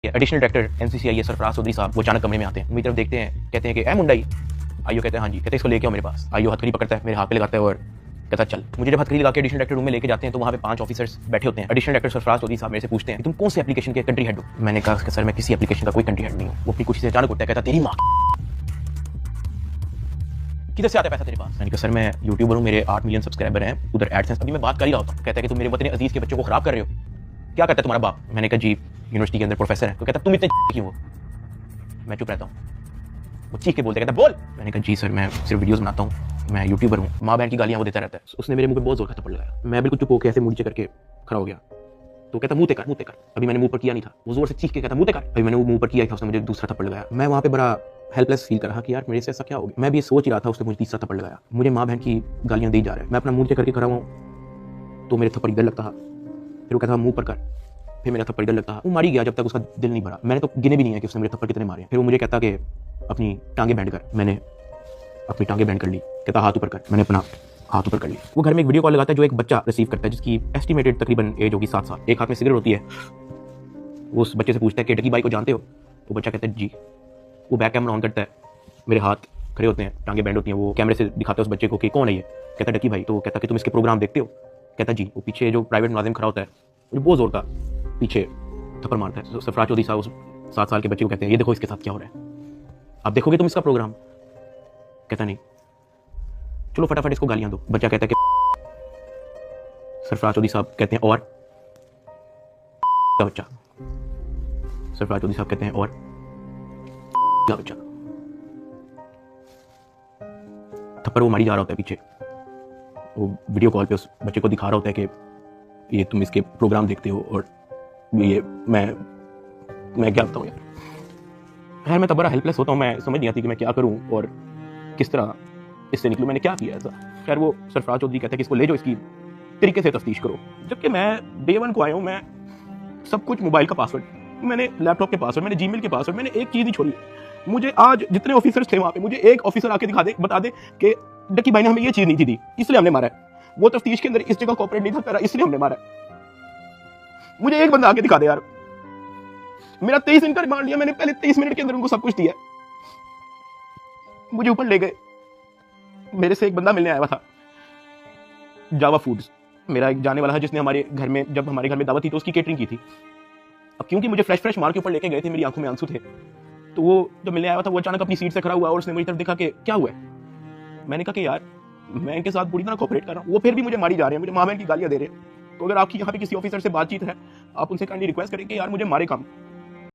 Additional director एमसीसीआई Sarfaraz Chaudhary साहब वो अचानक कमरे में आते हैं, मेरी तरफ देखते हैं, कहते हैं कि ए मुंडाई। आइयो कहते हैं हाँ जी, कहते हैं इसको लेके आओ मेरे पास। आइयो हथकड़ी पकड़ता है, मेरे हाथ पे लगाता है और कहता है चल। मुझे जब हथकड़ी लगा के एडिशनल डायरेक्टर रूम में लेके जाते हैं तो वहाँ पे 5 ऑफिसर्स बैठे होते हैं। एडिशनल डायरेक्टर सरफराज चौधरी साहब मेरे से पूछते हैं तुम कौन से एप्लीकेशन के कंट्री हेड हो। मैंने कहा सर मैं किसी एप्लीकेशन का कोई कंट्री हेड नहीं हूँ। वो अपनी कुर्सी से अचानक उठता है, कहता तेरी माँ किधर से आता है पैसा तेरे पास। मैंने कहा सर मैं यूट्यूबर हूँ, मेरे 8 मिलियन सब्सक्राइबर हैं, उधर एडसेंस अभी मैं बात कर ही रहा होता हूँ। कहता है कि तुम मेरे वतन अजीज के बच्चों को खराब कर रहे हो, क्या करता है तुम्हारा बाप। मैंने कहा जी यूनिवर्सिटी के अंदर प्रोफेसर है। तो कहता तुम इतने क्यों हो। मैं चुप रहता हूँ। वो चीख के बोलते, कहता बोल। मैंने कहा जी सर मैं सिर्फ वीडियोस बनाता हूँ, मैं यूट्यूबर हूँ। माँ बहन की गालियाँ वो देता रहता है। उसने मेरे मुंह पे बहुत जोर का थप्पड़ लगाया। मैं बिल्कुल चुप होकर ऐसे मुंह नीचे करके खड़ा हो गया। तो कहता मुंह ते कर, मुंह ते कर। अभी मैंने मुंह पर किया नहीं था, वो जोर से चीख के कहता मुंह ते कर। अभी मैंने वो मुंह पर किया था, उसने मुझे दूसरा थप्पड़ लगाया। मैं वहाँ पे बड़ा हेल्पलेस फील कर रहा कि यार मेरे से ऐसा क्या हो गया। मैं भी सोच ही रहा था, उसने मुझे तीसरा थप्पड़ लगाया। मुझे माँ बहन की गालियाँ दी जा रहा है। मैं अपना मुंह नीचे करके खड़ा हुआ तो मेरे थप्पड़ इधर लगता था, फिर वो कहता मुंह पर कर, फिर मेरा थप्पड़ इधर लगता। वो मारी गया जब तक उसका दिल नहीं भरा। मैंने तो गिने भी नहीं है कि उसने मेरे थप्पड़ कितने मारे। फिर वो मुझे कहता कि अपनी टांगे बैंड कर। मैंने अपनी टांगे बैंड कर ली। कहता हाथ ऊपर कर। मैंने अपना हाथ ऊपर कर ली। वो घर में एक वीडियो कॉल लगाता है जो एक बच्चा रिसीव करता है जिसकी एस्टिमेटेड तकरीबन एज होगी 7 साल। एक हाथ में सिगरेट होती है। वो उस बच्चे से पूछता है कि डकी बाई को जानते हो। वो बच्चा कहता है जी। वो बैक कैमरा ऑन करता है, मेरे हाथ खड़े होते हैं, टांगे बैंड होती हैं। वो कैमरे से दिखाता है उस बच्चे को कि कौन है ये। कहता है डकी भाई। तो वो कहता है कि तुम इसके प्रोग्राम देखते हो। कहता जी। वो पीछे जो प्राइवेट मुलाजिम खड़ा होता है वो बहुत जोर का पीछे थप्पड़ मारता है। सरफराज चौधरी साहब उस 7 साल के बच्चे को कहते हैं ये देखो इसके साथ क्या हो रहा है, आप देखोगे तुम इसका प्रोग्राम। कहता नहीं, चलो फटाफट इसको गालियां दो। बच्चा कहता है कि सरफराज चौधरी साहब कहते हैं और का बच्चा। सरफराज चौधरी साहब कहते हैं और का बच्चा। थप्पड़ वो मारी जा रहा होता है पीछे। वो वीडियो कॉल पे उस बच्चे को दिखा रहा होता है कि ये तुम इसके प्रोग्राम देखते हो और ये मैं क्या बताऊं यार। खैर मैं तब बड़ा हेल्पलेस होता हूँ। मैं समझ नहीं आती कि मैं क्या करूं और किस तरह इससे निकलूं। मैंने क्या किया ऐसा। खैर वो सरफराज चौधरी कहते हैं कि इसको ले जाओ, इसकी तरीके से तफ्तीश करो। जबकि मैं डे 1 को आया हूँ। मैं सब कुछ मोबाइल का पासवर्ड, मैंने लैपटॉप के पासवर्ड, मैंने जीमेल के पासवर्ड, मैंने एक चीज़ नहीं छोड़ी। मुझे आज जितने ऑफिसर्स थे वहाँ पे, मुझे एक ऑफिसर आके दिखा दे, बता दे कि डकी भाई ने हमें ये चीज़ नहीं दी इसलिए हमने मारा है। वो तफ्तीश के अंदर इस जगह कॉपरेट नहीं था करा इसलिए हमने मारा है। मुझे एक बंदा आके दिखा दे यार। मेरा 23 मिनट का रिमांड लिया मैंने, पहले 23 मिनट के अंदर उनको सब कुछ दिया। मुझे ऊपर ले गए। मेरे से एक बंदा मिलने आया हुआ था, जावा फूड्स, मेरा एक जाने वाला है जिसने हमारे घर में, जब हमारे घर में दावत थी तो उसकी केटरिंग की थी। अब क्योंकि मुझे फ्रेश मार के ऊपर लेके गए थे, मेरी आंखों में आंसू थे, तो वो जब मिलने आया था वो अचानक अपनी सीट से खड़ा हुआ और उसने मेरी तरफ देखा कि क्या हुआ है। मैंने कहा कि यार मैं इनके साथ पूरी तरह कोऑपरेट कर रहा हूँ। वो फिर भी मुझे मारी जा रहे हैं, मुझे माँ बहन की गालियाँ दे रहे हैं। तो अगर आपकी यहाँ पे किसी ऑफिसर से बातचीत है, आप उनसे काइंडली रिक्वेस्ट करें कि यार मुझे मारे कम।